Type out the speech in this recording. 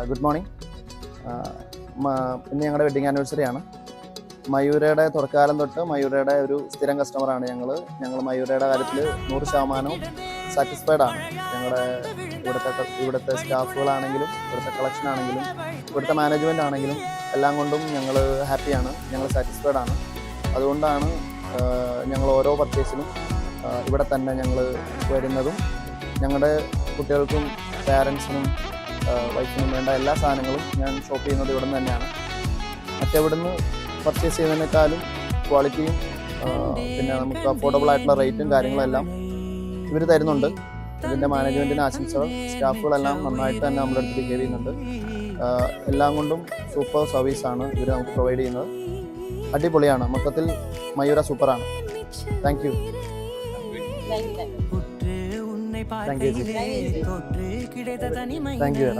Good morning. ഇന്ന് ഞങ്ങളുടെ wedding anniversary ആണ്. മയൂരയുടെ തുടക്കാലം തൊട്ട് മയൂരയുടെ ഒരു സ്ഥിരം കസ്റ്റമറാണ് ഞങ്ങൾ മയൂരയുടെ കാര്യത്തിൽ 100% സാറ്റിസ്ഫൈഡ് ആണ്. ഞങ്ങളുടെ ഇവിടുത്തെ സ്റ്റാഫുകളാണെങ്കിലും ഇവിടുത്തെ കളക്ഷൻ ആണെങ്കിലും ഇവിടുത്തെ മാനേജ്മെൻ്റ് ആണെങ്കിലും എല്ലാം കൊണ്ടും ഞങ്ങൾ ഹാപ്പിയാണ്, ഞങ്ങൾ സാറ്റിസ്ഫൈഡ് ആണ്. അതുകൊണ്ടാണ് ഞങ്ങൾ ഓരോ പർച്ചേസിനും ഇവിടെ തന്നെ ഞങ്ങൾ വരുന്നതും ഞങ്ങളുടെ കുട്ടികൾക്കും പാരൻസിനും വൈഫിനും വേണ്ട എല്ലാ സാധനങ്ങളും ഞാൻ ഷോപ്പ് ചെയ്യുന്നത് ഇവിടെ നിന്ന് തന്നെയാണ്. മറ്റെവിടുന്ന് പർച്ചേസ് ചെയ്യുന്നതിനേക്കാളും ക്വാളിറ്റിയും പിന്നെ നമുക്ക് അഫോർഡബിൾ ആയിട്ടുള്ള റേറ്റും കാര്യങ്ങളെല്ലാം ഇവർ തരുന്നുണ്ട്. ഇതിൻ്റെ മാനേജ്മെൻറ്റിന് ആശംസകൾ. സ്റ്റാഫുകളെല്ലാം നന്നായിട്ട് തന്നെ നമ്മുടെ അടുത്ത് ബിഹേവ് ചെയ്യുന്നുണ്ട്. എല്ലാം കൊണ്ടും സൂപ്പർ സർവീസാണ് ഇവർ നമുക്ക് പ്രൊവൈഡ് ചെയ്യുന്നത്. അടിപൊളിയാണ്. മൊത്തത്തിൽ മയൂര സൂപ്പറാണ്. Thank you. Thank you.